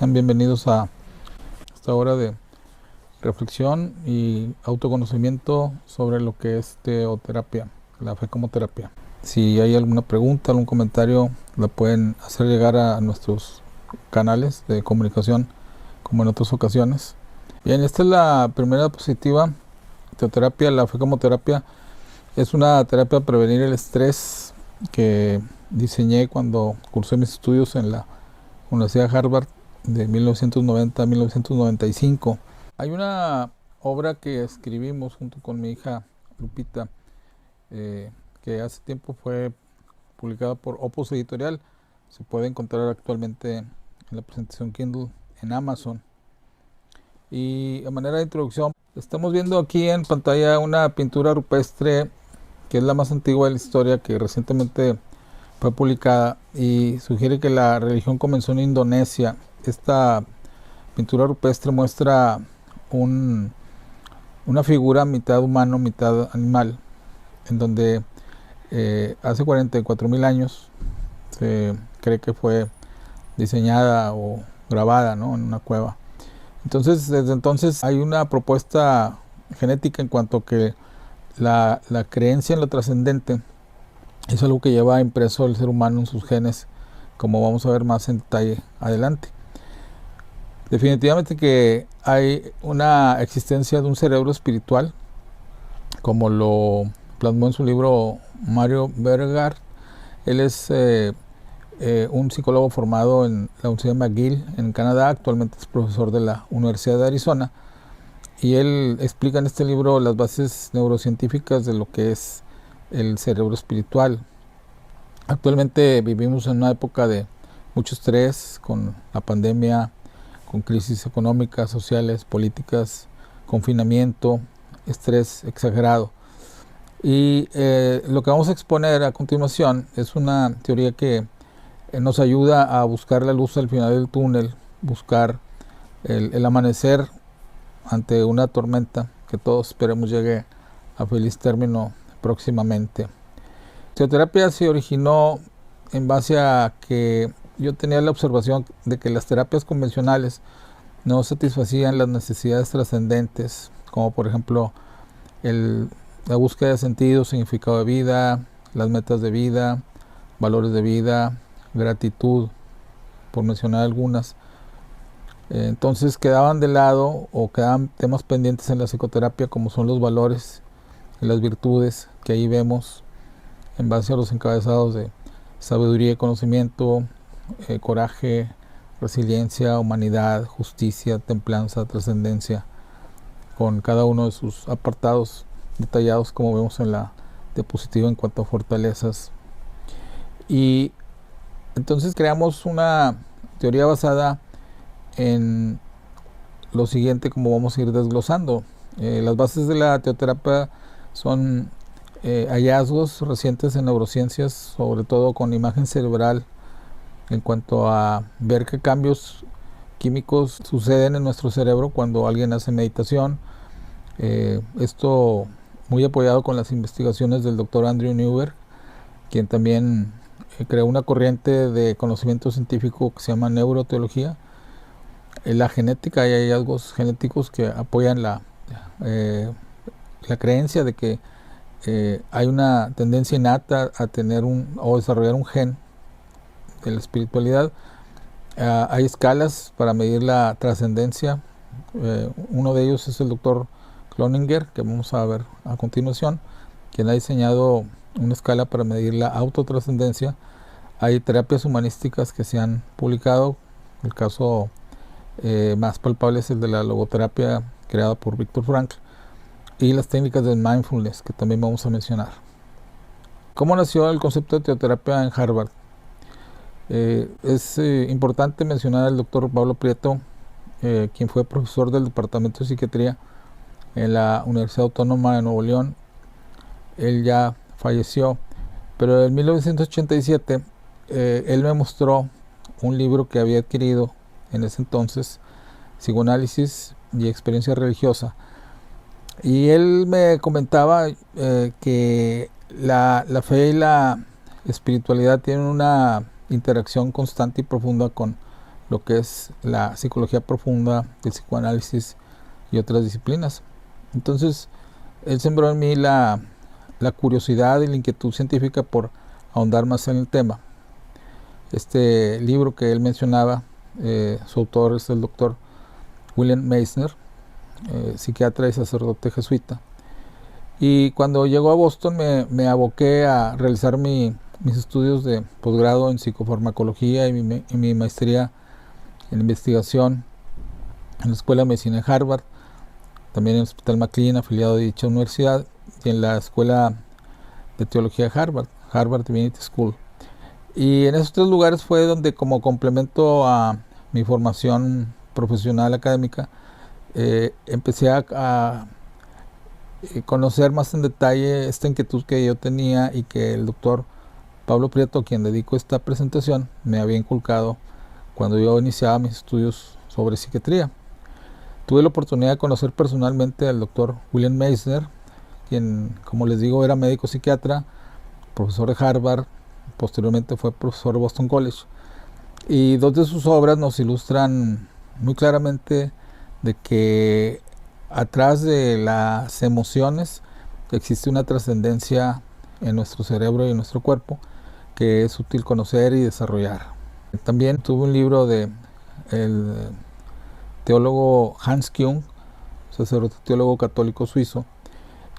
Sean bienvenidos a esta hora de reflexión y autoconocimiento sobre lo que es teoterapia, la fe como terapia. Si hay alguna pregunta, algún comentario, la pueden hacer llegar a nuestros canales de comunicación, como en otras ocasiones. Bien, esta es la primera diapositiva. Teoterapia, la fe como terapia, es una terapia para prevenir el estrés que diseñé cuando cursé mis estudios en la Universidad de Harvard de 1990 a 1995. Hay una obra que escribimos junto con mi hija Lupita, que hace tiempo fue publicada por Opus Editorial. Se puede encontrar actualmente en la presentación Kindle en Amazon. Y a manera de introducción, estamos viendo aquí en pantalla una pintura rupestre que es la más antigua de la historia, que recientemente fue publicada y sugiere que la religión comenzó en Indonesia. Esta pintura rupestre muestra una figura mitad humano, mitad animal, en donde hace 44,000 años se cree que fue diseñada o grabada, ¿no?, en una cueva. Entonces, desde entonces hay una propuesta genética en cuanto a que la creencia en lo trascendente es algo que lleva impreso el ser humano en sus genes, como vamos a ver más en detalle adelante. Definitivamente que hay una existencia de un cerebro espiritual, como lo plasmó en su libro Mario Bergard. Él es un psicólogo formado en la Universidad McGill en Canadá. Actualmente es profesor de la Universidad de Arizona, y él explica en este libro las bases neurocientíficas de lo que es el cerebro espiritual. Actualmente vivimos en una época de mucho estrés, con la pandemia, con crisis económicas, sociales, políticas, confinamiento, estrés exagerado. Y lo que vamos a exponer a continuación es una teoría que nos ayuda a buscar la luz al final del túnel, buscar el amanecer ante una tormenta que todos esperemos llegue a feliz término próximamente. Teoterapia se originó en base a que yo tenía la observación de que las terapias convencionales no satisfacían las necesidades trascendentes, como por ejemplo la búsqueda de sentido, significado de vida, las metas de vida, valores de vida, gratitud, por mencionar algunas. Entonces quedaban de lado o quedaban temas pendientes en la psicoterapia, como son los valores y las virtudes que ahí vemos en base a los encabezados de sabiduría y conocimiento, coraje, resiliencia, humanidad, justicia, templanza, trascendencia, con cada uno de sus apartados detallados, como vemos en la diapositiva, en cuanto a fortalezas. Y entonces creamos una teoría basada en lo siguiente, como vamos a ir desglosando. Las bases de la teoterapia son hallazgos recientes en neurociencias, sobre todo con imagen cerebral, en cuanto a ver qué cambios químicos suceden en nuestro cerebro cuando alguien hace meditación. Esto muy apoyado con las investigaciones del doctor Andrew Newberg, quien también creó una corriente de conocimiento científico que se llama neuroteología. La genética, hay hallazgos genéticos que apoyan la creencia de que hay una tendencia innata a tener o desarrollar un gen de la espiritualidad. Hay escalas para medir la trascendencia. Uno de ellos es el doctor Cloninger, que vamos a ver a continuación, quien ha diseñado una escala para medir la autotrascendencia. Hay terapias humanísticas que se han publicado. El caso más palpable es el de la logoterapia, creada por Viktor Frankl, y las técnicas de mindfulness, que también vamos a mencionar. ¿Cómo nació el concepto de teoterapia en Harvard? Es importante mencionar al doctor Pablo Prieto, quien fue profesor del Departamento de Psiquiatría en la Universidad Autónoma de Nuevo León. Él ya falleció, pero en 1987 él me mostró un libro que había adquirido en ese entonces, Psicoanálisis y Experiencia Religiosa, y él me comentaba que la fe y la espiritualidad tienen una interacción constante y profunda con lo que es la psicología profunda, el psicoanálisis y otras disciplinas. Entonces, él sembró en mí la curiosidad y la inquietud científica por ahondar más en el tema. Este libro que él mencionaba, su autor es el doctor William Meissner, psiquiatra y sacerdote jesuita. Y cuando llegó a Boston me aboqué a realizar mis estudios de posgrado en psicofarmacología y mi maestría en investigación en la Escuela de Medicina de Harvard, también en el Hospital McLean, afiliado de dicha universidad, y en la Escuela de Teología de Harvard, Harvard Divinity School. Y en esos tres lugares fue donde, como complemento a mi formación profesional académica, empecé a conocer más en detalle esta inquietud que yo tenía y que el doctor Pablo Prieto, a quien dedico esta presentación, me había inculcado cuando yo iniciaba mis estudios sobre psiquiatría. Tuve la oportunidad de conocer personalmente al doctor William Meissner, quien, como les digo, era médico psiquiatra, profesor de Harvard, posteriormente fue profesor de Boston College, y dos de sus obras nos ilustran muy claramente de que atrás de las emociones existe una trascendencia en nuestro cerebro y en nuestro cuerpo que es útil conocer y desarrollar. También tuve un libro de el teólogo Hans Küng, sacerdote teólogo católico suizo,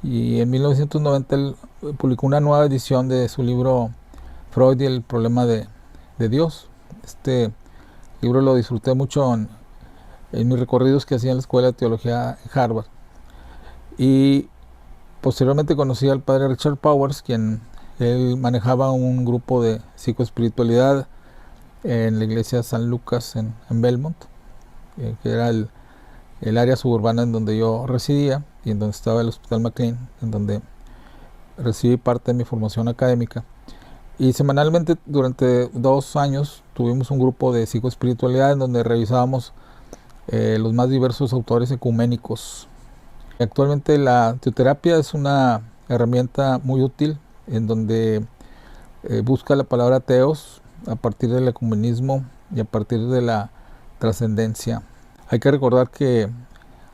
y en 1990 él publicó una nueva edición de su libro Freud y el problema de Dios. Este libro lo disfruté mucho en mis recorridos que hacía en la Escuela de Teología en Harvard. Y posteriormente conocí al padre Richard Powers, quien él manejaba un grupo de psicoespiritualidad en la iglesia San Lucas en Belmont, que era el área suburbana en donde yo residía y en donde estaba el Hospital McLean, en donde recibí parte de mi formación académica. Y semanalmente durante 2 años tuvimos un grupo de psicoespiritualidad en donde revisábamos los más diversos autores ecuménicos. Actualmente la teoterapia es una herramienta muy útil en donde busca la palabra teos a partir del ecumenismo y a partir de la trascendencia. Hay que recordar que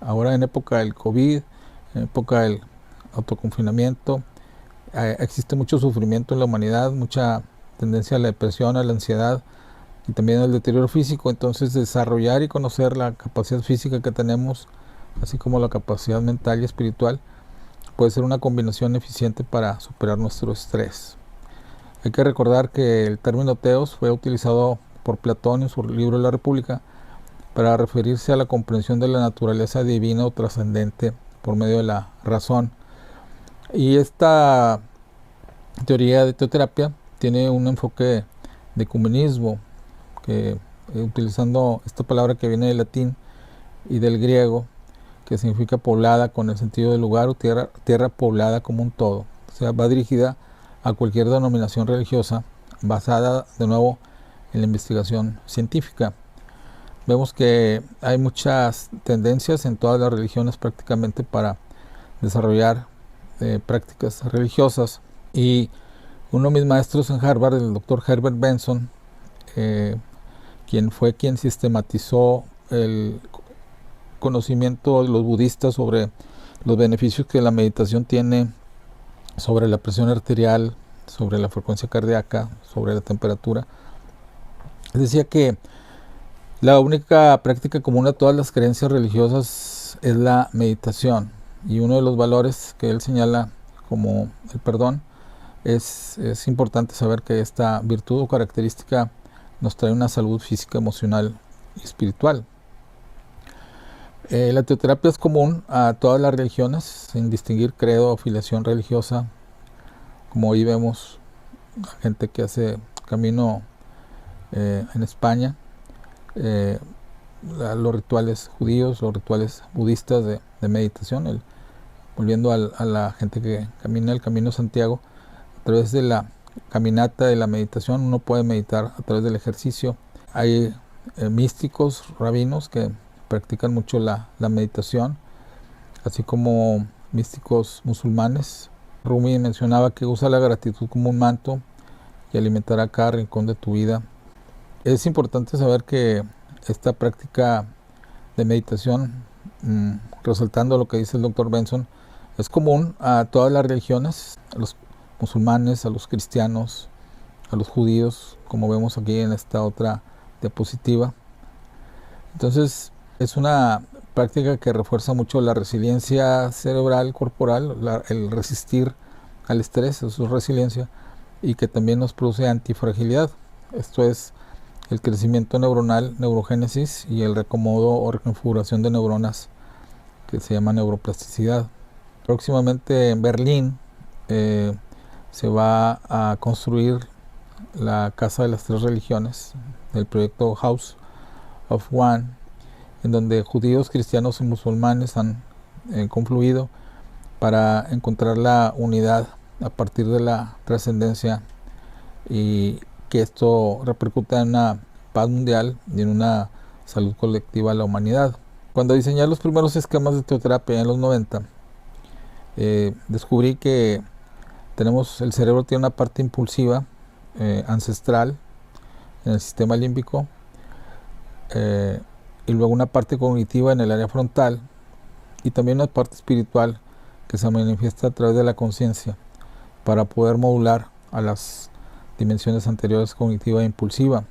ahora en época del COVID, en época del autoconfinamiento, existe mucho sufrimiento en la humanidad, mucha tendencia a la depresión, a la ansiedad y también al deterioro físico. Entonces, desarrollar y conocer la capacidad física que tenemos, así como la capacidad mental y espiritual, puede ser una combinación eficiente para superar nuestro estrés. Hay que recordar que el término teos fue utilizado por Platón en su libro La República para referirse a la comprensión de la naturaleza divina o trascendente por medio de la razón. Y esta teoría de teoterapia tiene un enfoque de ecumenismo, que utilizando esta palabra que viene del latín y del griego, que significa poblada con el sentido de lugar o tierra poblada como un todo. O sea, va dirigida a cualquier denominación religiosa basada de nuevo en la investigación científica. Vemos que hay muchas tendencias en todas las religiones prácticamente para desarrollar prácticas religiosas, y uno de mis maestros en Harvard, el doctor Herbert Benson, quien sistematizó el conocimiento de los budistas sobre los beneficios que la meditación tiene sobre la presión arterial, sobre la frecuencia cardíaca, sobre la temperatura. Decía que la única práctica común a todas las creencias religiosas es la meditación, y uno de los valores que él señala como el perdón es importante saber que esta virtud o característica nos trae una salud física, emocional y espiritual. La teoterapia es común a todas las religiones, sin distinguir credo o afiliación religiosa, como hoy vemos gente que hace camino en España, los rituales judíos, los rituales budistas de meditación, volviendo a la gente que camina el Camino de Santiago. A través de la caminata de la meditación uno puede meditar a través del ejercicio. Hay místicos, rabinos que practican mucho la meditación, así como místicos musulmanes. Rumi mencionaba que usa la gratitud como un manto y alimentará cada rincón de tu vida. Es importante saber que esta práctica de meditación, resaltando lo que dice el doctor Benson, es común a todas las religiones, a los musulmanes, a los cristianos, a los judíos, como vemos aquí en esta otra diapositiva. Entonces, es una práctica que refuerza mucho la resiliencia cerebral, corporal, el resistir al estrés, eso es resiliencia, y que también nos produce antifragilidad. Esto es el crecimiento neuronal, neurogénesis, y el reacomodo o reconfiguración de neuronas, que se llama neuroplasticidad. Próximamente en Berlín se va a construir la Casa de las Tres Religiones, del proyecto House of One, en donde judíos, cristianos y musulmanes han confluido para encontrar la unidad a partir de la trascendencia, y que esto repercuta en una paz mundial y en una salud colectiva de la humanidad. Cuando diseñé los primeros esquemas de teoterapia en los 90, descubrí que el cerebro tiene una parte impulsiva ancestral en el sistema límbico, y luego una parte cognitiva en el área frontal, y también una parte espiritual que se manifiesta a través de la conciencia para poder modular a las dimensiones anteriores, cognitiva e impulsiva.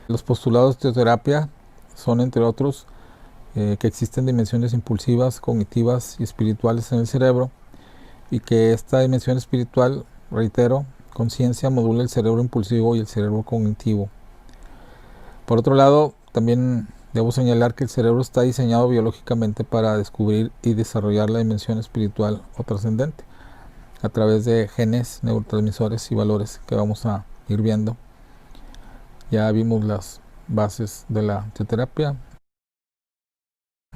Los postulados de teoterapia son, entre otros, que existen dimensiones impulsivas, cognitivas y espirituales en el cerebro, y que esta dimensión espiritual, reitero, conciencia, modula el cerebro impulsivo y el cerebro cognitivo. Por otro lado, también debo señalar que el cerebro está diseñado biológicamente para descubrir y desarrollar la dimensión espiritual o trascendente a través de genes, neurotransmisores y valores que vamos a ir viendo. Ya vimos las bases de la teoterapia.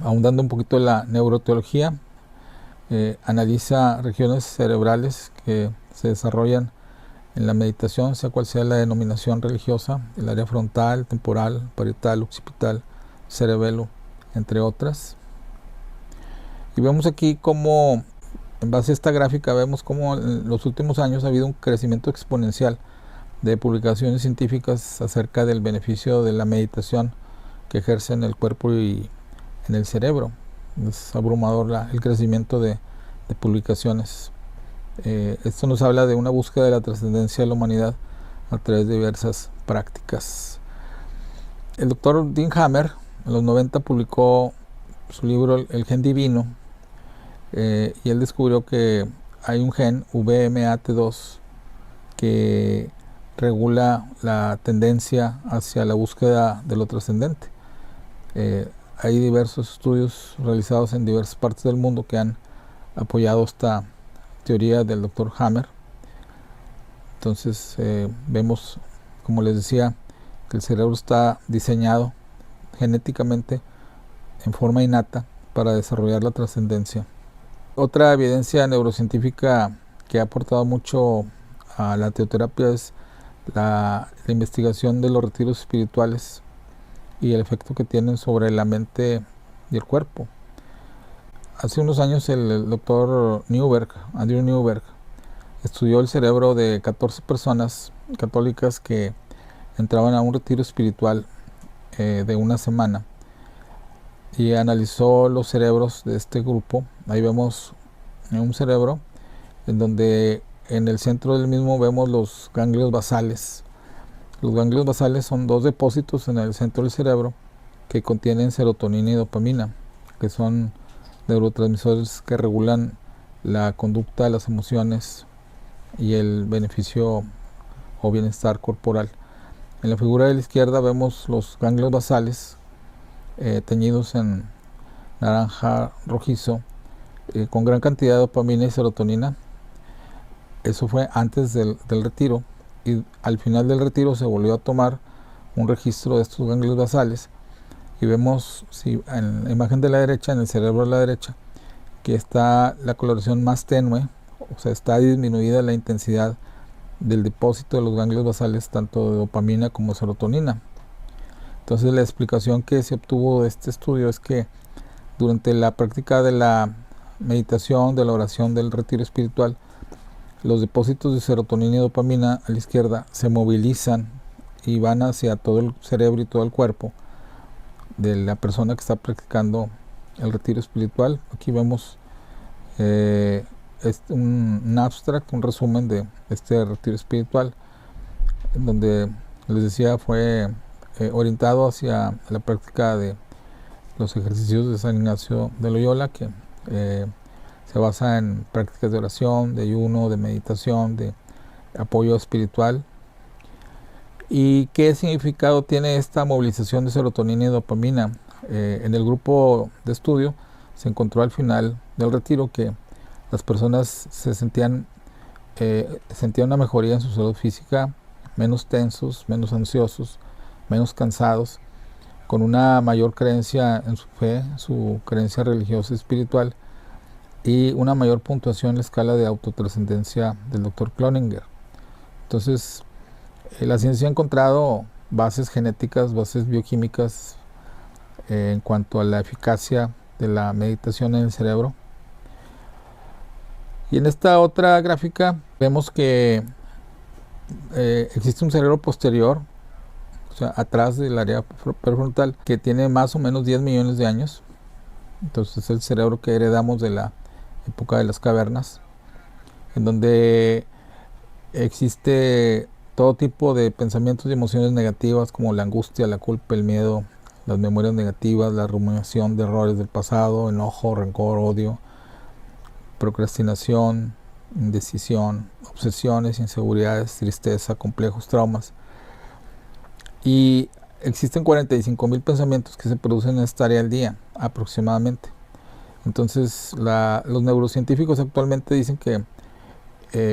Ahondando un poquito en la neuroteología, analiza regiones cerebrales que se desarrollan en la meditación, sea cual sea la denominación religiosa, el área frontal, temporal, parietal, occipital, cerebelo, entre otras. Y vemos aquí cómo, en base a esta gráfica, vemos cómo en los últimos años ha habido un crecimiento exponencial de publicaciones científicas acerca del beneficio de la meditación que ejerce en el cuerpo y en el cerebro. Es abrumador el crecimiento de publicaciones. Esto nos habla de una búsqueda de la trascendencia de la humanidad a través de diversas prácticas. El doctor Dean Hammer en los 90 publicó su libro El gen divino, y él descubrió que hay un gen VMAT2 que regula la tendencia hacia la búsqueda de lo trascendente. Hay diversos estudios realizados en diversas partes del mundo que han apoyado esta teoría del doctor Hammer. Entonces vemos, como les decía, que el cerebro está diseñado genéticamente en forma innata para desarrollar la trascendencia. Otra evidencia neurocientífica que ha aportado mucho a la teoterapia es la investigación de los retiros espirituales y el efecto que tienen sobre la mente y el cuerpo. Hace unos años el doctor Andrew Newberg, estudió el cerebro de 14 personas católicas que entraban a un retiro espiritual de una semana, y analizó los cerebros de este grupo. Ahí vemos un cerebro en donde en el centro del mismo vemos los ganglios basales. Los ganglios basales son dos depósitos en el centro del cerebro que contienen serotonina y dopamina, que son neurotransmisores que regulan la conducta, las emociones y el beneficio o bienestar corporal. En la figura de la izquierda vemos los ganglios basales teñidos en naranja rojizo, con gran cantidad de dopamina y serotonina. Eso fue antes del retiro, y al final del retiro se volvió a tomar un registro de estos ganglios basales, y vemos en la imagen de la derecha, en el cerebro de la derecha, que está la coloración más tenue, o sea, está disminuida la intensidad del depósito de los ganglios basales, tanto de dopamina como serotonina. Entonces la explicación que se obtuvo de este estudio es que durante la práctica de la meditación, de la oración, del retiro espiritual, los depósitos de serotonina y dopamina a la izquierda se movilizan y van hacia todo el cerebro y todo el cuerpo de la persona que está practicando el retiro espiritual. Aquí vemos un abstract, un resumen de este retiro espiritual, en donde les decía fue orientado hacia la práctica de los ejercicios de San Ignacio de Loyola, que se basa en prácticas de oración, de ayuno, de meditación, de apoyo espiritual. ¿Y qué significado tiene esta movilización de serotonina y dopamina? En el grupo de estudio se encontró al final del retiro que las personas sentían una mejoría en su salud física, menos tensos, menos ansiosos, menos cansados, con una mayor creencia en su fe, su creencia religiosa y espiritual, y una mayor puntuación en la escala de autotrascendencia del Dr. Cloninger. Entonces, la ciencia ha encontrado bases genéticas, bases bioquímicas en cuanto a la eficacia de la meditación en el cerebro. Y en esta otra gráfica vemos que existe un cerebro posterior, o sea, atrás del área prefrontal, que tiene más o menos 10 millones de años. Entonces es el cerebro que heredamos de la época de las cavernas, en donde existe todo tipo de pensamientos y emociones negativas como la angustia, la culpa, el miedo, las memorias negativas, la rumiación de errores del pasado, enojo, rencor, odio, procrastinación, indecisión, obsesiones, inseguridades, tristeza, complejos, traumas. Y existen 45,000 pensamientos que se producen en esta área al día, aproximadamente. Entonces, los neurocientíficos actualmente dicen que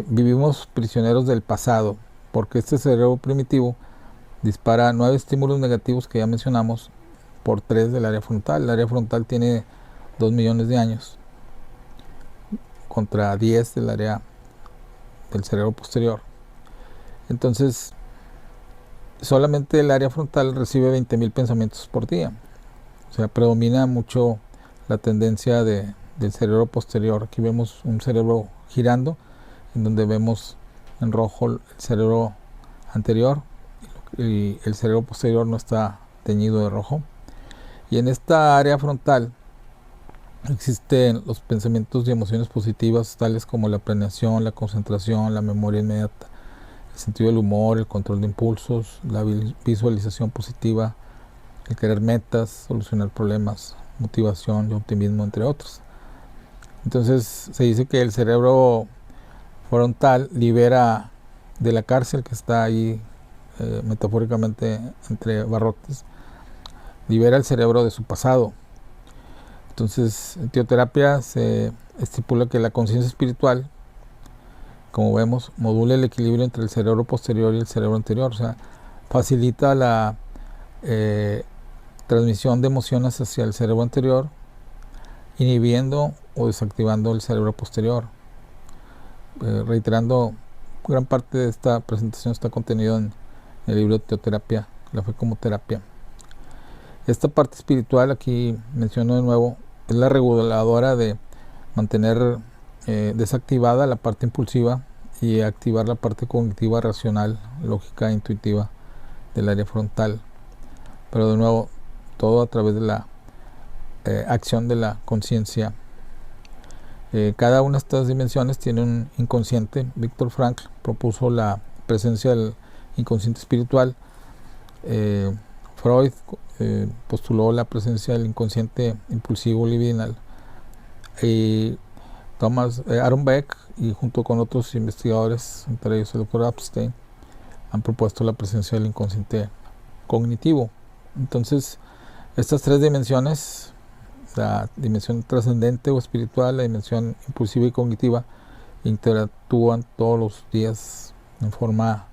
vivimos prisioneros del pasado, porque este cerebro primitivo dispara 9 estímulos negativos que ya mencionamos por 3 del área frontal. El área frontal tiene 2 millones de años contra 10 del área del cerebro posterior. Entonces, solamente el área frontal recibe 20,000 pensamientos por día. O sea, predomina mucho la tendencia del cerebro posterior. Aquí vemos un cerebro girando, en donde vemos en rojo el cerebro anterior y el cerebro posterior no está teñido de rojo. Y en esta área frontal existen los pensamientos y emociones positivas, tales como la planeación, la concentración, la memoria inmediata, el sentido del humor, el control de impulsos, la visualización positiva, el querer metas, solucionar problemas, motivación y optimismo, entre otros. Entonces se dice que el cerebro frontal libera de la cárcel que está ahí metafóricamente entre barrotes, libera el cerebro de su pasado. Entonces, en teoterapia se estipula que la conciencia espiritual, como vemos, modula el equilibrio entre el cerebro posterior y el cerebro anterior. O sea, facilita la transmisión de emociones hacia el cerebro anterior, inhibiendo o desactivando el cerebro posterior. Reiterando, gran parte de esta presentación está contenido en el libro de Teoterapia, la fe como terapia. Esta parte espiritual, aquí menciono de nuevo, es la reguladora de mantener desactivada la parte impulsiva y activar la parte cognitiva, racional, lógica e intuitiva del área frontal. Pero de nuevo, todo a través de la acción de la conciencia. Cada una de estas dimensiones tiene un inconsciente. Viktor Frankl propuso la presencia del inconsciente espiritual. Freud postuló la presencia del inconsciente impulsivo libidinal. Y Aaron Beck, y junto con otros investigadores, entre ellos el Dr. Epstein, han propuesto la presencia del inconsciente cognitivo. Entonces, estas 3 dimensiones, la dimensión trascendente o espiritual, la dimensión impulsiva y cognitiva, interactúan todos los días en forma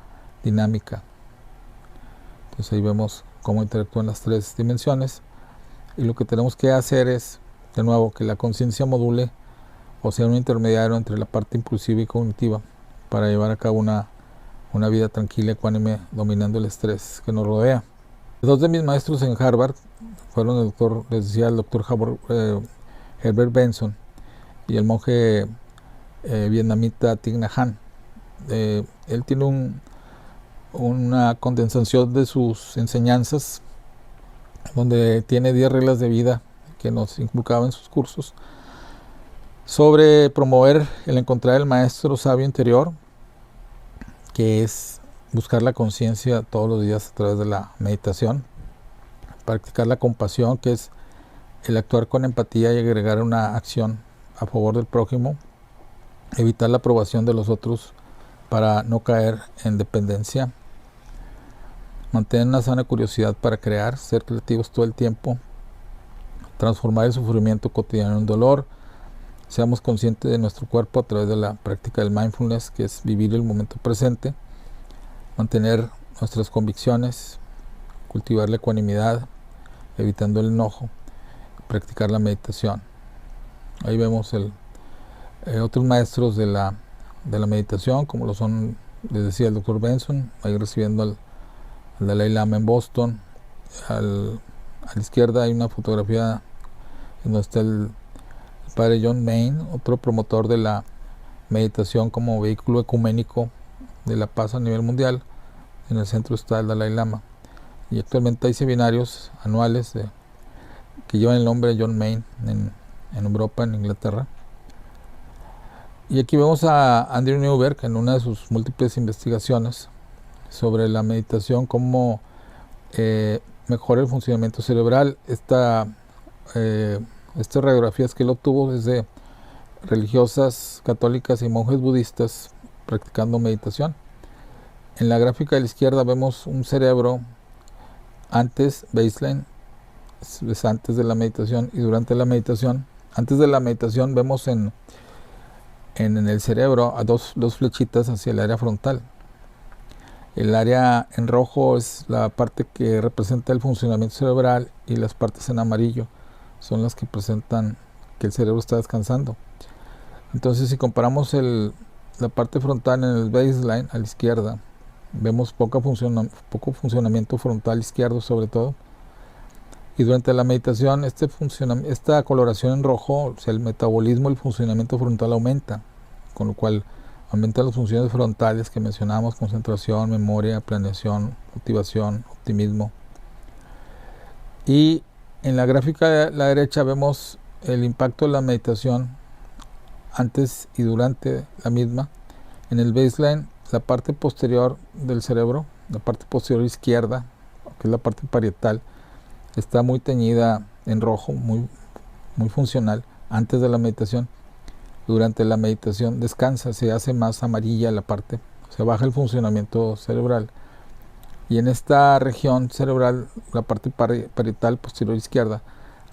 dinámica. Entonces ahí vemos cómo interactúan las 3 dimensiones, y lo que tenemos que hacer es, de nuevo, que la conciencia module o sea un intermediario entre la parte impulsiva y cognitiva para llevar a cabo una vida tranquila, ecuánime, dominando el estrés que nos rodea. 2 de mis maestros en Harvard fueron el doctor Herbert Benson y el monje vietnamita Thich Nhat Hanh. Él tiene una condensación de sus enseñanzas donde tiene 10 reglas de vida que nos inculcaba en sus cursos, sobre promover el encontrar el maestro sabio interior, que es buscar la conciencia todos los días a través de la meditación, practicar la compasión, que es el actuar con empatía y agregar una acción a favor del prójimo, evitar la aprobación de los otros para no caer en dependencia, mantener una sana curiosidad para crear, ser creativos todo el tiempo, transformar el sufrimiento cotidiano en dolor, seamos conscientes de nuestro cuerpo a través de la práctica del mindfulness, que es vivir el momento presente, mantener nuestras convicciones, cultivar la ecuanimidad, evitando el enojo, practicar la meditación. Ahí vemos otros maestros de la meditación, como lo son, les decía, el Dr. Benson, ahí recibiendo al Dalai Lama en Boston. A la izquierda hay una fotografía en donde está el padre John Main, otro promotor de la meditación como vehículo ecuménico de la paz a nivel mundial. En el centro está el Dalai Lama. Y actualmente hay seminarios anuales que llevan el nombre de John Main en Europa, en Inglaterra. Y aquí vemos a Andrew Newberg en una de sus múltiples investigaciones sobre la meditación, cómo mejora el funcionamiento cerebral. Estas radiografías que él obtuvo desde religiosas católicas y monjes budistas practicando meditación. En la gráfica de la izquierda vemos un cerebro antes, baseline, es antes de la meditación, y durante la meditación. Antes de la meditación vemos en el cerebro a dos flechitas hacia el área frontal. El área en rojo es la parte que representa el funcionamiento cerebral, y las partes en amarillo son las que presentan que el cerebro está descansando. Entonces, si comparamos la parte frontal en el baseline a la izquierda, vemos poco funcionamiento frontal izquierdo sobre todo. Y durante la meditación, esta coloración en rojo, o sea, el metabolismo, el funcionamiento frontal aumenta, con lo cual aumenta las funciones frontales que mencionamos: concentración, memoria, planeación, motivación, optimismo. Y en la gráfica de la derecha vemos el impacto de la meditación antes y durante la misma. En el baseline, la parte posterior del cerebro, la parte posterior izquierda, que es la parte parietal, está muy teñida en rojo, muy funcional antes de la meditación. Durante la meditación descansa, se hace más amarilla la parte, se baja el funcionamiento cerebral. Y en esta región cerebral, la parte parietal posterior izquierda,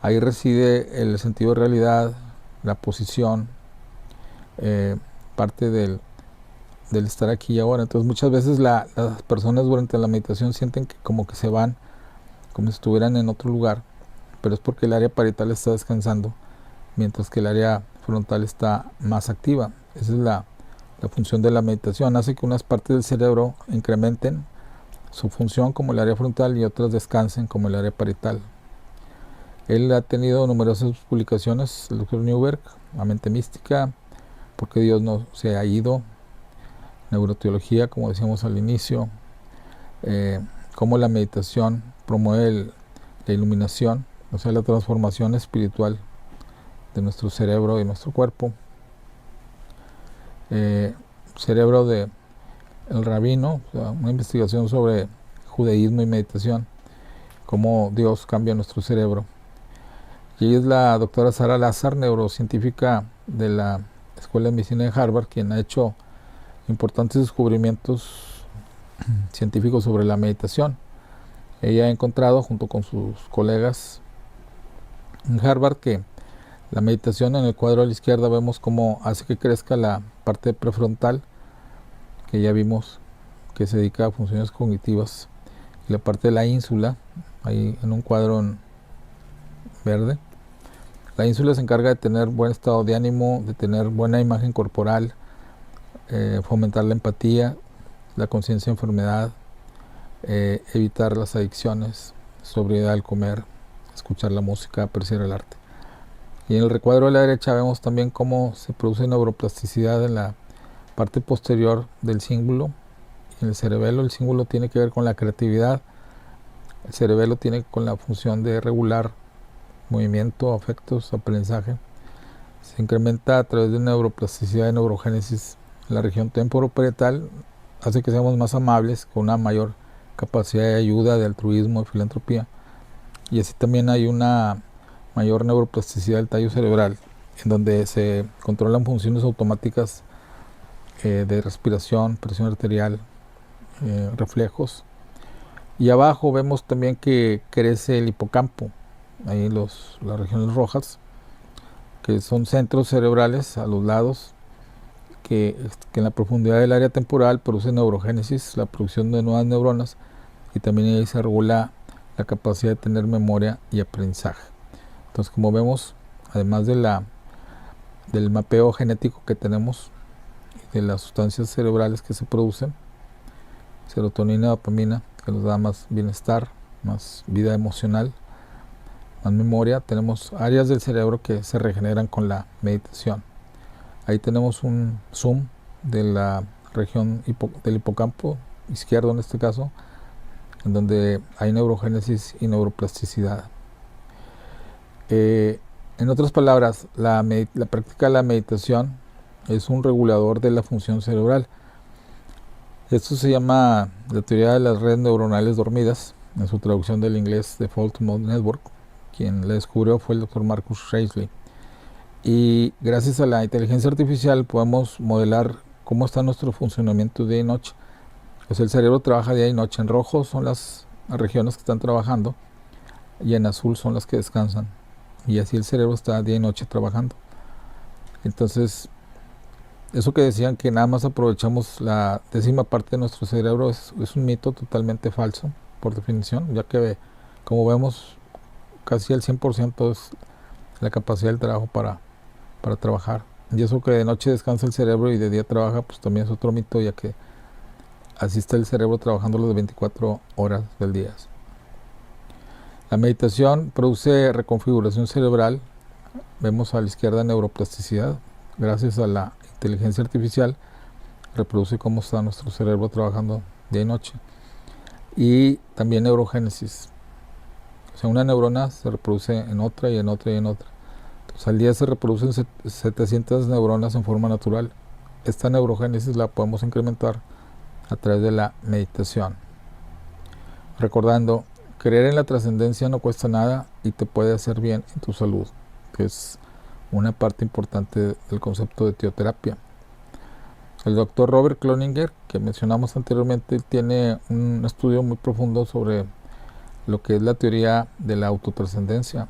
ahí reside el sentido de realidad, la posición, parte del estar aquí y ahora. Entonces muchas veces las personas durante la meditación sienten que como que se van, como si estuvieran en otro lugar, pero es porque el área parietal está descansando, mientras que el área frontal está más activa. Esa es la función de la meditación. Hace que unas partes del cerebro incrementen su función, como el área frontal, y otras descansen, como el área parietal. Él ha tenido numerosas publicaciones, el Dr. Newberg: La mente mística, ¿por qué Dios no se ha ido?, Neuroteología, como decíamos al inicio, cómo la meditación promueve la iluminación, o sea, la transformación espiritual de nuestro cerebro y nuestro cuerpo. Cerebro de el rabino, o sea, una investigación sobre judaísmo y meditación, cómo Dios cambia nuestro cerebro. Y ella es la doctora Sara Lazar, neurocientífica de la Escuela de Medicina de Harvard, quien ha hecho importantes descubrimientos científicos sobre la meditación. Ella ha encontrado, junto con sus colegas en Harvard, que la meditación, en el cuadro a la izquierda vemos cómo hace que crezca la parte prefrontal, que ya vimos que se dedica a funciones cognitivas, y la parte de la ínsula, ahí en un cuadro en verde. La ínsula se encarga de tener buen estado de ánimo, de tener buena imagen corporal, fomentar la empatía, la conciencia de enfermedad, evitar las adicciones, sobriedad al comer, escuchar la música, apreciar el arte. Y en el recuadro de la derecha vemos también cómo se produce neuroplasticidad en la parte posterior del cíngulo. En el cerebelo, el cíngulo tiene que ver con la creatividad, El cerebelo tiene con la función de regular movimiento, afectos, aprendizaje. Se incrementa a través de neuroplasticidad y neurogénesis. La región temporoparietal hace que seamos más amables, con una mayor capacidad de ayuda, de altruismo, de filantropía. Y así también hay una mayor neuroplasticidad del tallo cerebral, en donde se controlan funciones automáticas de respiración, presión arterial, reflejos. Y abajo vemos también que crece el hipocampo, ahí las regiones rojas, que son centros cerebrales a los lados, que en la profundidad del área temporal producen neurogénesis, la producción de nuevas neuronas, y también ahí se regula la capacidad de tener memoria y aprendizaje. Entonces, como vemos, además del mapeo genético que tenemos, de las sustancias cerebrales que se producen, serotonina, dopamina, que nos da más bienestar, más vida emocional, más memoria, tenemos áreas del cerebro que se regeneran con la meditación. Ahí tenemos un zoom de la región del hipocampo izquierdo, en este caso, en donde hay neurogénesis y neuroplasticidad. En otras palabras, la práctica de la meditación es un regulador de la función cerebral. Esto se llama la teoría de las redes neuronales dormidas, en su traducción del inglés Default Mode Network. Quien la descubrió fue el Dr. Marcus Raichle. Y gracias a la inteligencia artificial podemos modelar cómo está nuestro funcionamiento día y noche. Pues el cerebro trabaja día y noche. En rojo son las regiones que están trabajando y en azul son las que descansan. Y así el cerebro está día y noche trabajando. Entonces, eso que decían que nada más aprovechamos la 10ª parte de nuestro cerebro es un mito totalmente falso, por definición, ya que, como vemos, casi el 100% es la capacidad del trabajo para trabajar. Y eso que de noche descansa el cerebro y de día trabaja, pues también es otro mito, ya que así está el cerebro trabajando las 24 horas del día. La meditación produce reconfiguración cerebral. Vemos a la izquierda neuroplasticidad. Gracias a la inteligencia artificial reproduce cómo está nuestro cerebro trabajando día y noche. Y también neurogénesis. O sea, una neurona se reproduce en otra y en otra y en otra. Entonces, al día se reproducen 700 neuronas en forma natural. Esta neurogénesis la podemos incrementar a través de la meditación. Recordando, creer en la trascendencia no cuesta nada y te puede hacer bien en tu salud, que es una parte importante del concepto de teoterapia. El doctor Robert Cloninger, que mencionamos anteriormente, tiene un estudio muy profundo sobre lo que es la teoría de la autotrascendencia.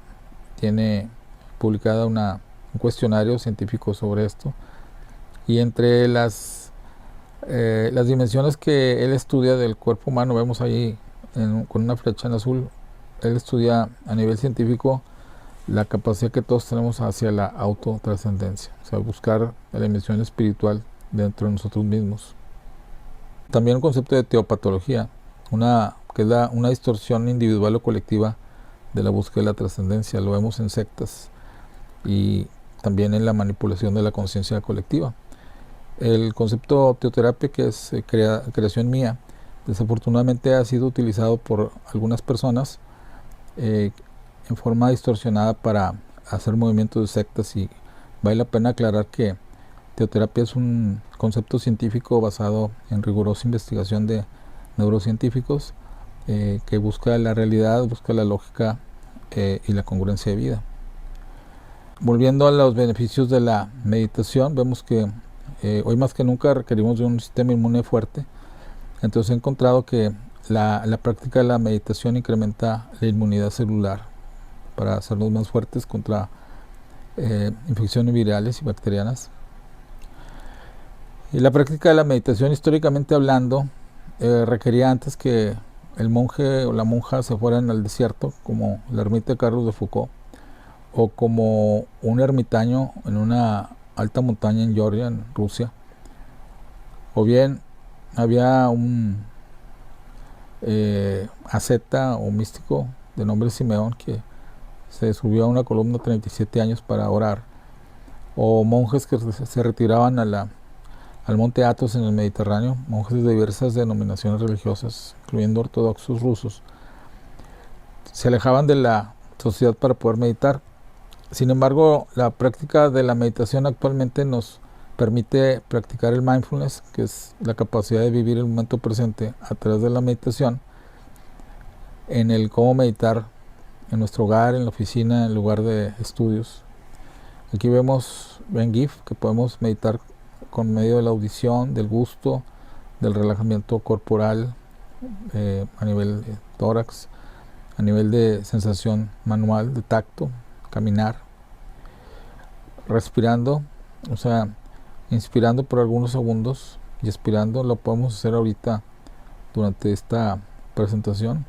Tiene publicada un cuestionario científico sobre esto, y entre las dimensiones que él estudia del cuerpo humano, vemos ahí con una flecha en azul, él estudia a nivel científico la capacidad que todos tenemos hacia la autotrascendencia, o sea, buscar la dimensión espiritual dentro de nosotros mismos. También un concepto de teopatología, que es una distorsión individual o colectiva de la búsqueda de la trascendencia. Lo vemos en sectas y también en la manipulación de la conciencia colectiva. El concepto teoterapia, que es creación mía, desafortunadamente ha sido utilizado por algunas personas en forma distorsionada para hacer movimientos de sectas, y vale la pena aclarar que teoterapia es un concepto científico basado en rigurosa investigación de neurocientíficos que busca la realidad, busca la lógica y la congruencia de vida. Volviendo a los beneficios de la meditación, vemos que hoy más que nunca requerimos de un sistema inmune fuerte. Entonces he encontrado que la práctica de la meditación incrementa la inmunidad celular para hacernos más fuertes contra infecciones virales y bacterianas. Y la práctica de la meditación, históricamente hablando, requería antes que el monje o la monja se fueran al desierto, como la ermita de Carlos de Foucault, o como un ermitaño en una alta montaña en Georgia, en Rusia. O bien había un asceta o místico de nombre Simeón que se subió a una columna 37 años para orar, o monjes que se retiraban al monte Athos en el Mediterráneo, monjes de diversas denominaciones religiosas, incluyendo ortodoxos rusos, se alejaban de la sociedad para poder meditar. Sin embargo, la práctica de la meditación actualmente nos permite practicar el mindfulness, que es la capacidad de vivir el momento presente a través de la meditación, en el cómo meditar en nuestro hogar, en la oficina, en el lugar de estudios. Aquí vemos en GIF que podemos meditar con medio de la audición, del gusto, del relajamiento corporal, a nivel de tórax, a nivel de sensación manual, de tacto, caminar, respirando, o sea, inspirando por algunos segundos y expirando. Lo podemos hacer ahorita durante esta presentación.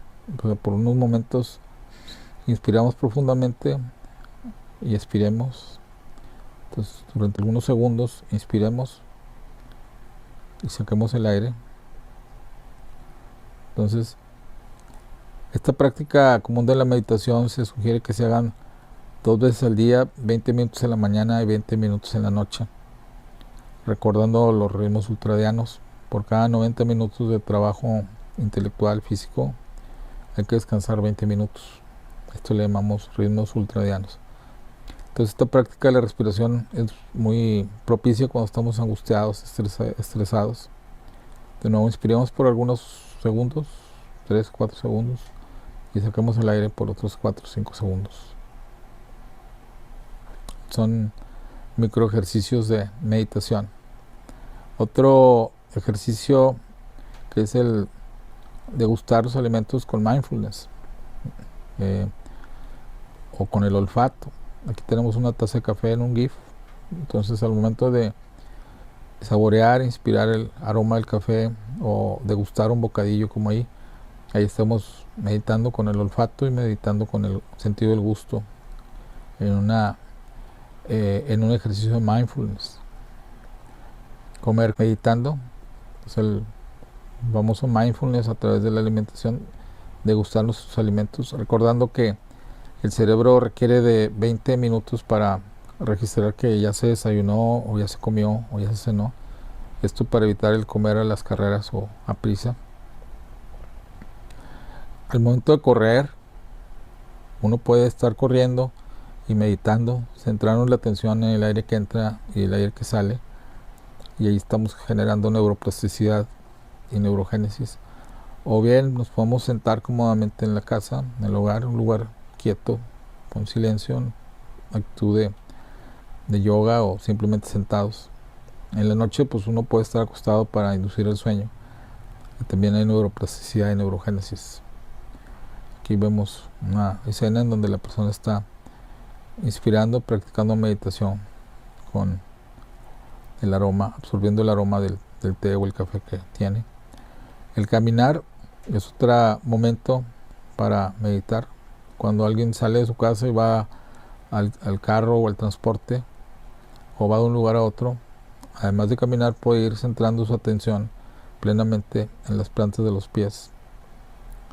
Por unos momentos inspiramos profundamente y expiremos. Entonces, durante algunos segundos inspiremos y saquemos el aire. Entonces, esta práctica común de la meditación se sugiere que se hagan 2 veces al día, 20 minutos en la mañana y 20 minutos en la noche, recordando los ritmos ultradianos. Por cada 90 minutos de trabajo intelectual, físico, hay que descansar 20 minutos. Esto le llamamos ritmos ultradianos. Entonces, esta práctica de la respiración es muy propicia cuando estamos angustiados, estresados. De nuevo, inspiramos por algunos segundos, 3, 4 segundos, y sacamos el aire por otros 4, 5 segundos. Son micro ejercicios de meditación. Otro ejercicio que es el degustar los alimentos con mindfulness, o con el olfato. Aquí tenemos una taza de café en un GIF. Entonces, al momento de saborear, inspirar el aroma del café o degustar un bocadillo como ahí estamos meditando con el olfato y meditando con el sentido del gusto en un ejercicio de mindfulness. Comer meditando es el famoso mindfulness a través de la alimentación, degustar nuestros alimentos, recordando que el cerebro requiere de 20 minutos para registrar que ya se desayunó o ya se comió o ya se cenó. Esto para evitar el comer a las carreras o a prisa. Al momento de correr, uno puede estar corriendo y meditando, centrando la atención en el aire que entra y el aire que sale, y ahí estamos generando neuroplasticidad y neurogénesis. O bien nos podemos sentar cómodamente en la casa, en el hogar, un lugar quieto, con silencio, actitud de yoga o simplemente sentados. En la noche pues uno puede estar acostado para inducir el sueño. Y también hay neuroplasticidad y neurogénesis. Aquí vemos una escena en donde la persona está inspirando, practicando meditación con el aroma, absorbiendo el aroma del té o el café que tiene. El caminar es otro momento para meditar. Cuando alguien sale de su casa y va al carro o al transporte, o va de un lugar a otro, además de caminar, puede ir centrando su atención plenamente en las plantas de los pies.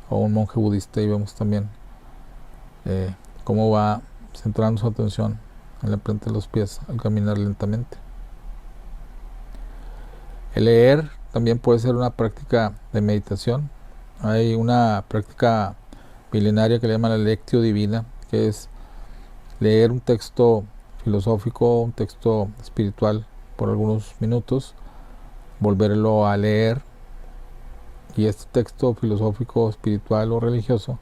O un monje budista, y vemos también cómo va centrando su atención en la planta de los pies al caminar lentamente. El leer también puede ser una práctica de meditación. Hay una práctica milenaria que le llaman la lectio divina, que es leer un texto filosófico, un texto espiritual por algunos minutos, volverlo a leer, y este texto filosófico, espiritual o religioso,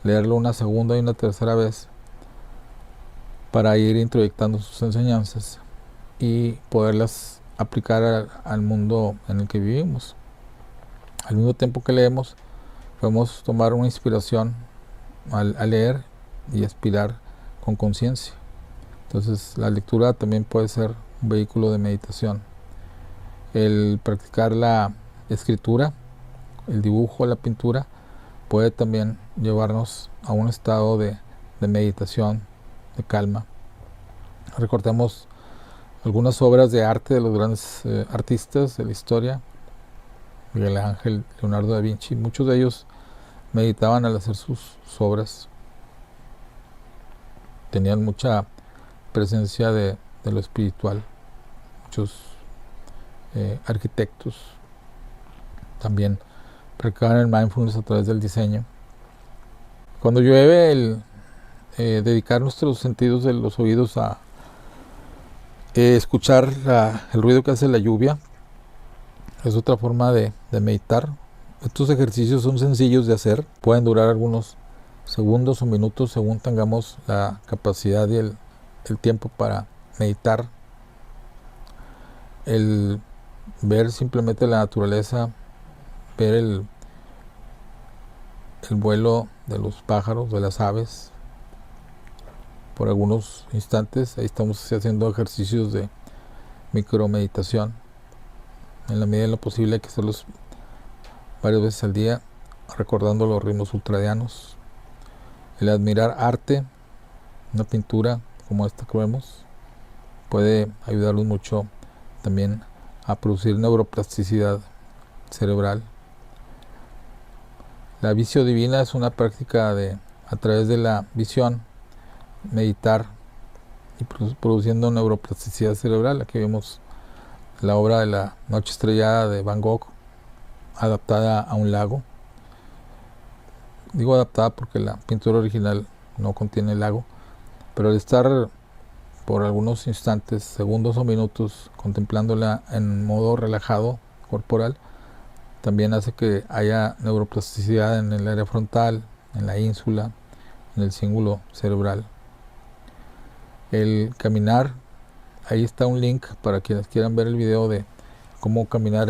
leerlo una segunda y una tercera vez para ir introyectando sus enseñanzas y poderlas aplicar al mundo en el que vivimos. Al mismo tiempo que leemos, podemos tomar una inspiración al leer y aspirar con conciencia. Entonces, la lectura también puede ser un vehículo de meditación. El practicar la escritura, el dibujo, la pintura, puede también llevarnos a un estado de meditación, de calma. Recordemos algunas obras de arte de los grandes artistas de la historia: Miguel Ángel, Leonardo da Vinci. Muchos de ellos meditaban al hacer sus obras. Tenían mucha presencia de lo espiritual. Muchos arquitectos también practicaban el mindfulness a través del diseño. Cuando llueve, dedicar nuestros sentidos de los oídos a escuchar el ruido que hace la lluvia es otra forma de meditar. Estos ejercicios son sencillos de hacer, pueden durar algunos segundos o minutos según tengamos la capacidad y el tiempo para meditar. El ver simplemente la naturaleza, ver el vuelo de los pájaros, de las aves, por algunos instantes. Ahí estamos haciendo ejercicios de micromeditación. En la medida de lo posible hay que hacerlos varias veces al día, recordando los ritmos ultradianos. El admirar arte, una pintura como esta que vemos, puede ayudarnos mucho también a producir neuroplasticidad cerebral. La visio divina es una práctica de, a través de la visión, meditar y produciendo neuroplasticidad cerebral. Aquí vemos la obra de La Noche Estrellada de Van Gogh, adaptada a un lago. Digo adaptada porque la pintura original no contiene lago, pero al estar por algunos instantes, segundos o minutos, contemplándola en modo relajado corporal, también hace que haya neuroplasticidad en el área frontal, en la ínsula, en el cíngulo cerebral. El caminar, ahí está un link para quienes quieran ver el video de cómo caminar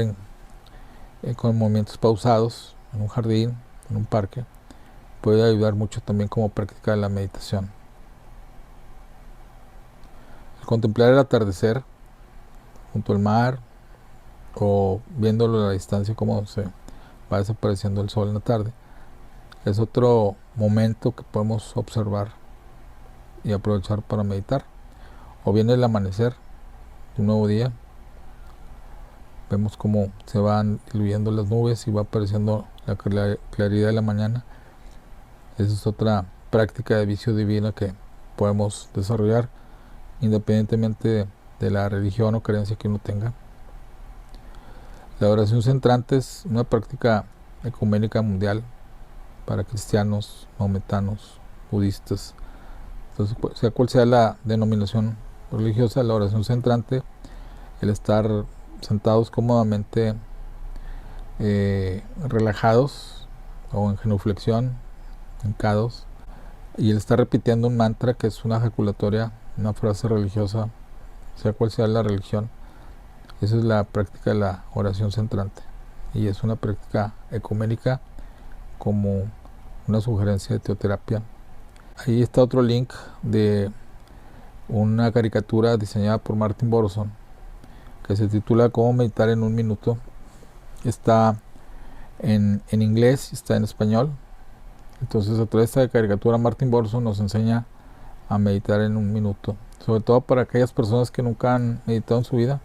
con movimientos pausados en un jardín, en un parque. Puede ayudar mucho también como práctica de la meditación. El contemplar el atardecer junto al mar o viéndolo a la distancia como se va desapareciendo el sol en la tarde es otro momento que podemos observar y aprovechar para meditar. O bien el amanecer de un nuevo día, vemos cómo se van diluyendo las nubes y va apareciendo la claridad de la mañana. Esa es otra práctica de visio divina que podemos desarrollar independientemente de la religión o creencia que uno tenga. La oración centrante es una práctica ecuménica mundial para cristianos, maometanos, budistas. Entonces, sea cual sea la denominación religiosa, la oración centrante, el estar sentados cómodamente, relajados o en genuflexión, hincados, y el estar repitiendo un mantra que es una ejaculatoria, una frase religiosa, sea cual sea la religión. Esa es la práctica de la oración centrante y es una práctica ecuménica como una sugerencia de teoterapia. Ahí está otro link de una caricatura diseñada por Martin Borson que se titula Cómo meditar en un minuto. Está en inglés y está en español. Entonces, a través de esta caricatura, Martin Borson nos enseña a meditar en un minuto, sobre todo para aquellas personas que nunca han meditado en su vida.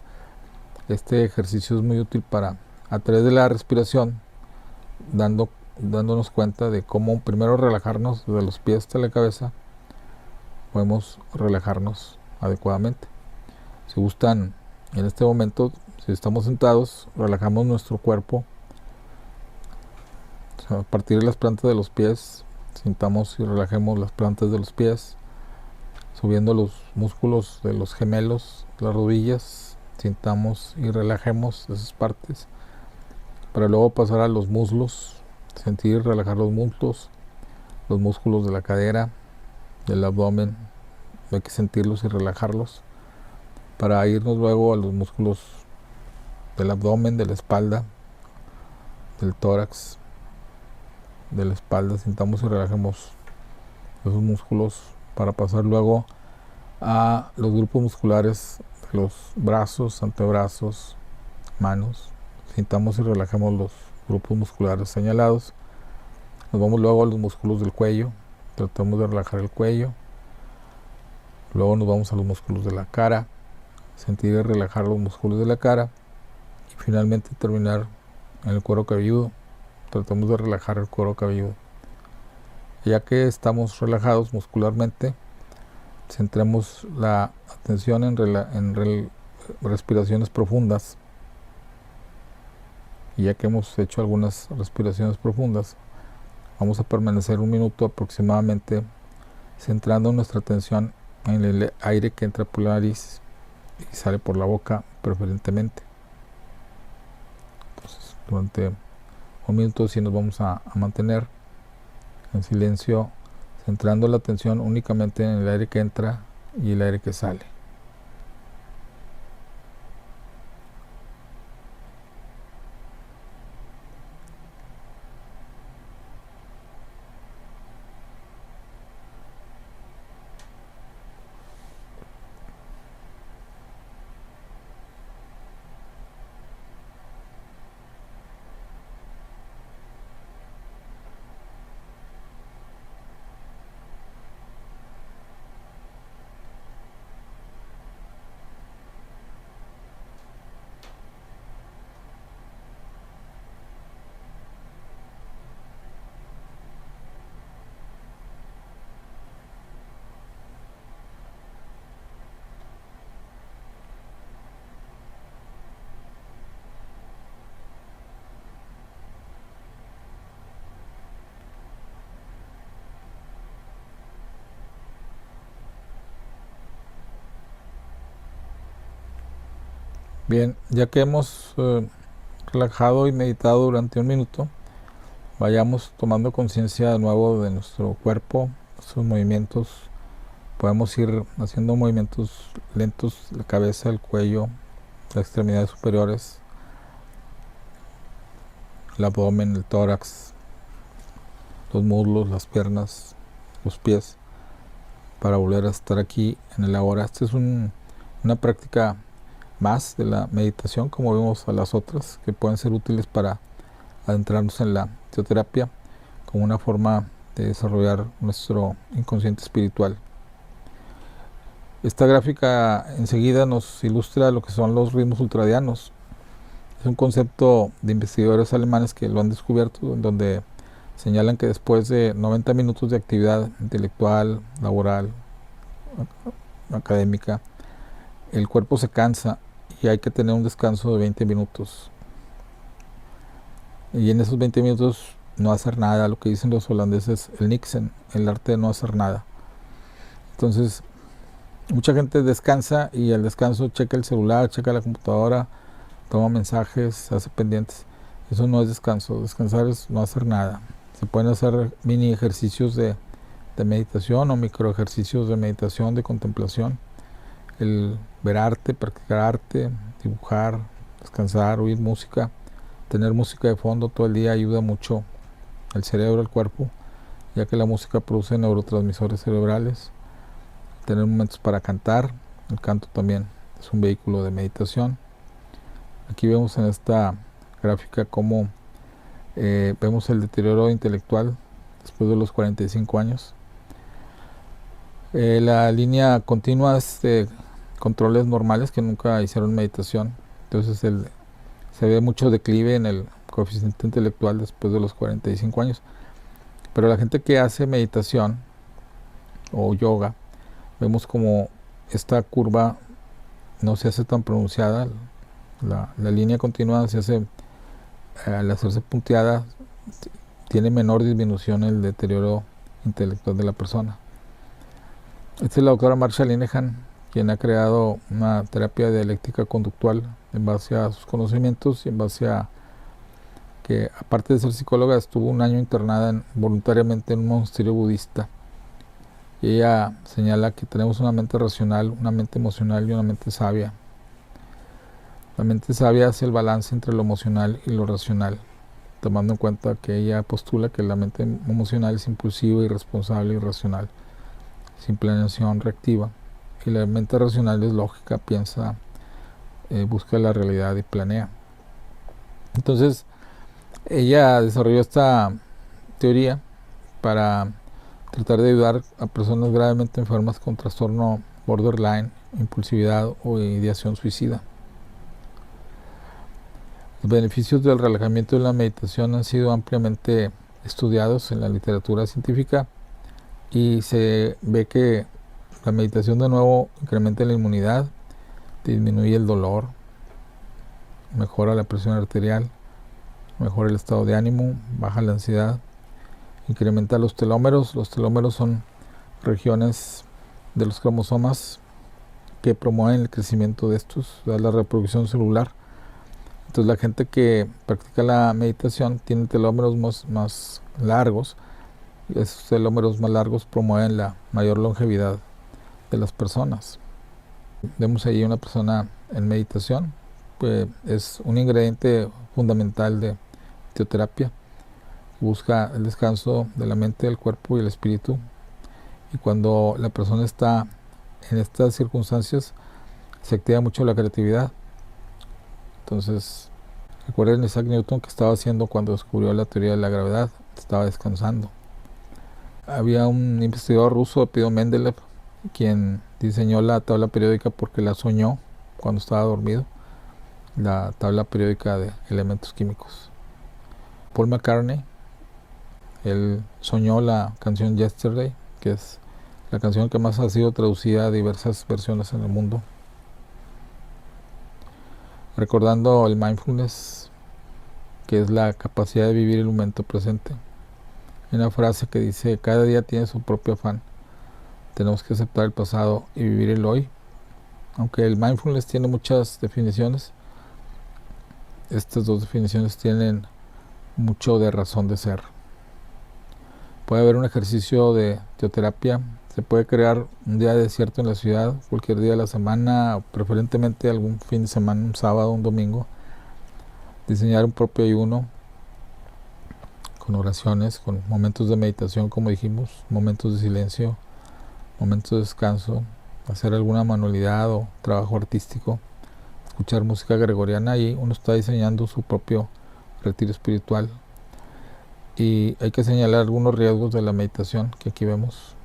Este ejercicio es muy útil para, a través de la respiración, dándonos cuenta de cómo primero relajarnos desde los pies hasta la cabeza, podemos relajarnos adecuadamente. Si gustan, en este momento, si estamos sentados, relajamos nuestro cuerpo. O sea, a partir de las plantas de los pies, sintamos y relajemos las plantas de los pies, subiendo los músculos de los gemelos, las rodillas, sintamos y relajemos esas partes, para luego pasar a los muslos, sentir y relajar los muslos, los músculos de la cadera, del abdomen, hay que sentirlos y relajarlos, para irnos luego a los músculos del abdomen, de la espalda, del tórax, de la espalda, sintamos y relajemos esos músculos, para pasar luego a los grupos musculares de los brazos, antebrazos, manos, sintamos y relajemos los grupos musculares señalados. Nos vamos luego a los músculos del cuello, tratamos de relajar el cuello, luego nos vamos a los músculos de la cara, sentir y relajar los músculos de la cara, y finalmente terminar en el cuero cabelludo, tratamos de relajar el cuero cabelludo. Ya que estamos relajados muscularmente, centremos la atención en respiraciones profundas. Y ya que hemos hecho algunas respiraciones profundas, Vamos a permanecer 1 minuto aproximadamente, centrando nuestra atención en el aire que entra por la nariz y sale por la boca preferentemente. Entonces, durante 1 minuto sí nos vamos a mantener en silencio, centrando la atención únicamente en el aire que entra y el aire que sale. Bien, ya que hemos relajado y meditado durante 1 minuto, vayamos tomando conciencia de nuevo de nuestro cuerpo, sus movimientos. Podemos ir haciendo movimientos lentos, la cabeza, el cuello, las extremidades superiores, el abdomen, el tórax, los muslos, las piernas, los pies, para volver a estar aquí en el ahora. Esta es una práctica más de la meditación, como vimos a las otras, que pueden ser útiles para adentrarnos en la teoterapia como una forma de desarrollar nuestro inconsciente espiritual. Esta gráfica enseguida nos ilustra lo que son los ritmos ultradianos. Es un concepto de investigadores alemanes que lo han descubierto, en donde señalan que después de 90 minutos de actividad intelectual, laboral, académica, el cuerpo se cansa y hay que tener un descanso de 20 minutos. Y en esos 20 minutos no hacer nada, lo que dicen los holandeses, el niksen, el arte de no hacer nada. Entonces, mucha gente descansa y al descanso checa el celular, checa la computadora, toma mensajes, hace pendientes. Eso no es descanso. Descansar es no hacer nada. Se pueden hacer mini ejercicios de meditación o micro ejercicios de meditación, de contemplación. El ver arte, practicar arte, dibujar, descansar, oír música. Tener música de fondo todo el día ayuda mucho al cerebro, al cuerpo, ya que la música produce neurotransmisores cerebrales. Tener momentos para cantar. El canto también es un vehículo de meditación. Aquí vemos en esta gráfica cómo vemos el deterioro intelectual después de los 45 años. La línea continua es de controles normales que nunca hicieron meditación. Entonces se ve mucho declive en el coeficiente intelectual después de los 45 años. Pero la gente que hace meditación o yoga, vemos como esta curva no se hace tan pronunciada. La línea continua se hace, al hacerse punteada, tiene menor disminución en el deterioro intelectual de la persona. Esta es la doctora Marsha Linehan, quien ha creado una terapia dialéctica conductual en base a sus conocimientos y en base a que, aparte de ser psicóloga, estuvo 1 año internada voluntariamente en un monasterio budista. Y ella señala que tenemos una mente racional, una mente emocional y una mente sabia. La mente sabia hace el balance entre lo emocional y lo racional, tomando en cuenta que ella postula que la mente emocional es impulsiva, irresponsable y irracional, sin planeación reactiva, y la mente racional es lógica, piensa, busca la realidad y planea. Entonces, ella desarrolló esta teoría para tratar de ayudar a personas gravemente enfermas con trastorno borderline, impulsividad o ideación suicida. Los beneficios del relajamiento y la meditación han sido ampliamente estudiados en la literatura científica y se ve que la meditación de nuevo incrementa la inmunidad, disminuye el dolor, mejora la presión arterial, mejora el estado de ánimo, baja la ansiedad incrementa los telómeros. Los telómeros son regiones de los cromosomas que promueven el crecimiento de estos, la reproducción celular. Entonces la gente que practica la meditación tiene telómeros más largos, y esos telómeros más largos promueven la mayor longevidad de las personas. Vemos ahí una persona en meditación, pues es un ingrediente fundamental de teoterapia. Busca el descanso de la mente, del cuerpo y el espíritu. Y cuando la persona está en estas circunstancias, se activa mucho la creatividad. Entonces, recuerden Isaac Newton que estaba haciendo cuando descubrió la teoría de la gravedad, estaba descansando. Había un investigador ruso, Epiro Mendeleev, quien diseñó la tabla periódica porque la soñó cuando estaba dormido, la tabla periódica de elementos químicos. Paul McCartney, él soñó la canción Yesterday, que es la canción que más ha sido traducida a diversas versiones en el mundo. Recordando el mindfulness, que es la capacidad de vivir el momento presente. Hay una frase que dice: cada día tiene su propio afán. Tenemos que aceptar el pasado y vivir el hoy. Aunque el mindfulness tiene muchas definiciones, estas dos definiciones tienen mucho de razón de ser. Puede haber un ejercicio de teoterapia. Se puede crear un día desierto en la ciudad, cualquier día de la semana, preferentemente algún fin de semana, un sábado, un domingo. Diseñar un propio ayuno con oraciones, con momentos de meditación, como dijimos, momentos de silencio, momentos de descanso, hacer alguna manualidad o trabajo artístico, escuchar música gregoriana, y uno está diseñando su propio retiro espiritual. Y hay que señalar algunos riesgos de la meditación que aquí vemos.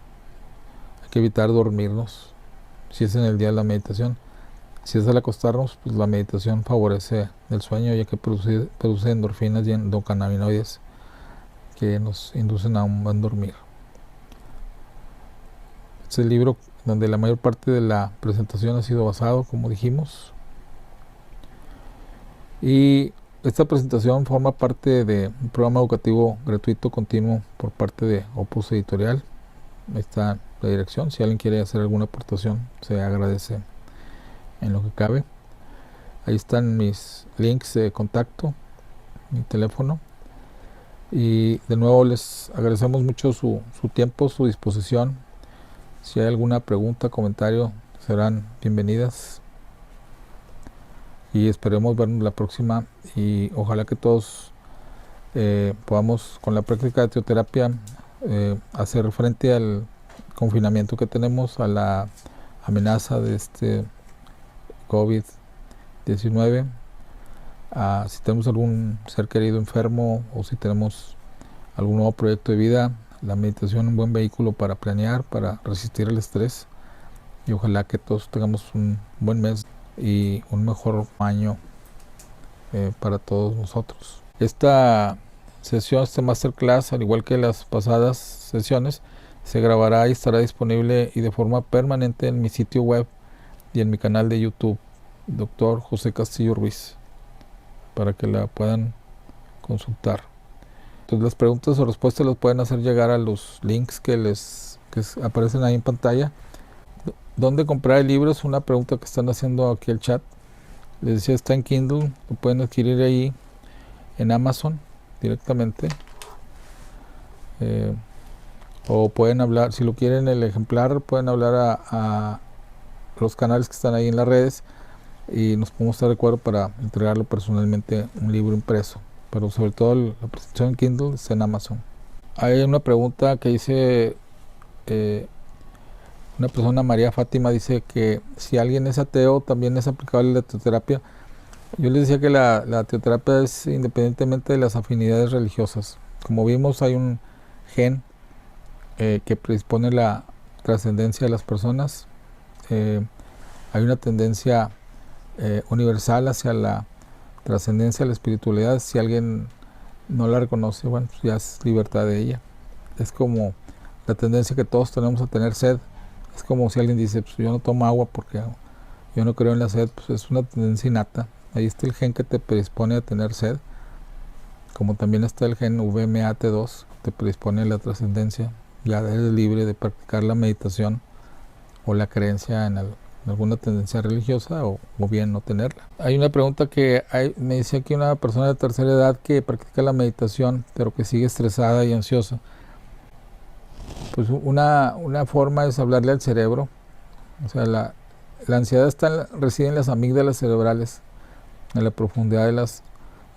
Hay que evitar dormirnos, si es en el día de la meditación. Si es al acostarnos, pues la meditación favorece el sueño, ya que produce endorfinas y endocannabinoides que nos inducen a un buen dormir. Este es el libro donde la mayor parte de la presentación ha sido basado, como dijimos. Y esta presentación forma parte de un programa educativo gratuito continuo por parte de Opus Editorial. Ahí está la dirección. Si alguien quiere hacer alguna aportación, se agradece en lo que cabe. Ahí están mis links de contacto, mi teléfono. Y de nuevo les agradecemos mucho su tiempo, su disposición. Si hay alguna pregunta, comentario, serán bienvenidas. Y esperemos vernos la próxima, y ojalá que todos podamos, con la práctica de teoterapia, hacer frente al confinamiento que tenemos, a la amenaza de este COVID-19. Si tenemos algún ser querido enfermo, o si tenemos algún nuevo proyecto de vida, la meditación es un buen vehículo para planear, para resistir el estrés, y ojalá que todos tengamos un buen mes y un mejor año para todos nosotros. Esta sesión, este masterclass, al igual que las pasadas sesiones, se grabará y estará disponible y de forma permanente en mi sitio web y en mi canal de YouTube, Dr. José Castillo Ruiz, para que la puedan consultar. Entonces las preguntas o respuestas las pueden hacer llegar a los links que aparecen ahí en pantalla. ¿Dónde comprar el libro? Es una pregunta que están haciendo aquí el chat. Les decía, está en Kindle, lo pueden adquirir ahí en Amazon directamente. O pueden hablar, si lo quieren el ejemplar, pueden hablar a los canales que están ahí en las redes, y nos podemos estar de acuerdo para entregarlo personalmente, un libro impreso. Pero sobre todo la presentación en Kindle está en Amazon. Hay una pregunta que dice... una persona, María Fátima, dice que si alguien es ateo, también es aplicable la teoterapia. Yo les decía que la teoterapia es independientemente de las afinidades religiosas. Como vimos, hay un gen que predispone la trascendencia de las personas. Hay una tendencia universal hacia la trascendencia, la espiritualidad. Si alguien no la reconoce, bueno, pues ya es libertad de ella. Es como la tendencia que todos tenemos a tener sed. Es como si alguien dice, pues yo no tomo agua porque yo no creo en la sed. Pues es una tendencia innata. Ahí está el gen que te predispone a tener sed, como también está el gen VMAT2, te predispone a la trascendencia. Ya eres libre de practicar la meditación o la creencia en alguna tendencia religiosa o bien no tenerla. Hay una pregunta que me dice aquí una persona de tercera edad que practica la meditación pero que sigue estresada y ansiosa. Pues una forma es hablarle al cerebro. O sea, la ansiedad reside en las amígdalas cerebrales, en la profundidad de los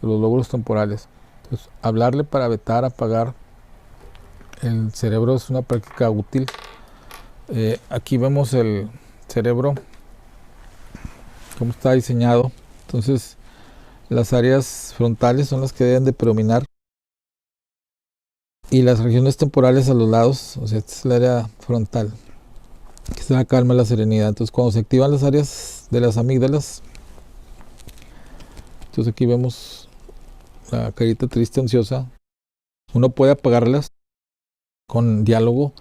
lóbulos temporales. Entonces, hablarle para vetar, apagar el cerebro es una práctica útil. Aquí vemos el cerebro, cómo está diseñado. Entonces, las áreas frontales son las que deben de predominar y las regiones temporales a los lados. O sea, esta es el área frontal, que es la calma, la serenidad. Entonces, cuando se activan las áreas de las amígdalas, entonces aquí vemos la carita triste, ansiosa. Uno puede apagarlas con diálogo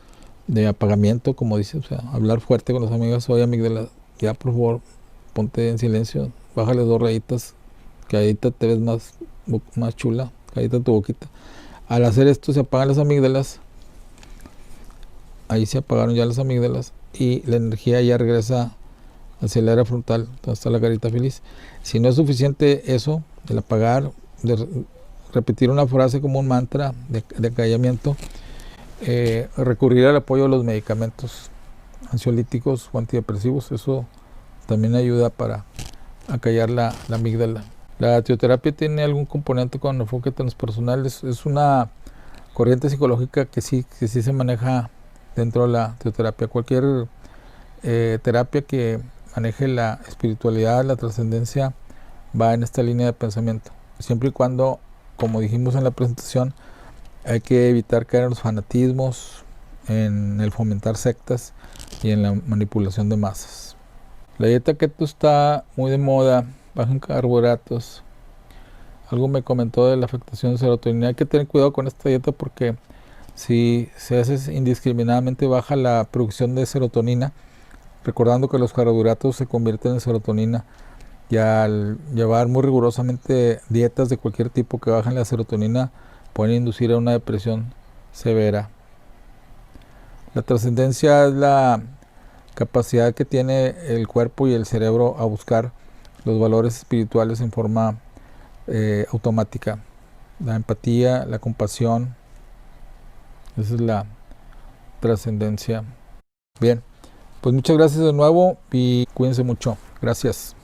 de apagamiento, como dice, o sea, hablar fuerte con las amigas. Oye, amígdala, ya por favor, ponte en silencio, bájale 2 rayitas, que ahorita te ves más chula, ahorita tu boquita. Al hacer esto se apagan las amígdalas, ahí se apagaron ya las amígdalas y la energía ya regresa hacia el área frontal, donde está la carita feliz. Si no es suficiente eso, el apagar, de repetir una frase como un mantra de acallamiento, recurrir al apoyo de los medicamentos ansiolíticos o antidepresivos, eso también ayuda para acallar la amígdala. La teoterapia tiene algún componente con enfoque transpersonal, es una corriente psicológica que sí se maneja dentro de la teoterapia. Cualquier terapia que maneje la espiritualidad, la trascendencia, va en esta línea de pensamiento, siempre y cuando, como dijimos en la presentación, hay que evitar caer en los fanatismos, en el fomentar sectas y en la manipulación de masas. La dieta keto está muy de moda, baja en carbohidratos. Algo me comentó de la afectación de serotonina. Hay que tener cuidado con esta dieta porque si se hace indiscriminadamente baja la producción de serotonina, recordando que los carbohidratos se convierten en serotonina, y al llevar muy rigurosamente dietas de cualquier tipo que bajen la serotonina, pueden inducir a una depresión severa. La trascendencia es la capacidad que tiene el cuerpo y el cerebro a buscar los valores espirituales en forma automática. La empatía, la compasión, esa es la trascendencia. Bien, pues muchas gracias de nuevo y cuídense mucho. Gracias.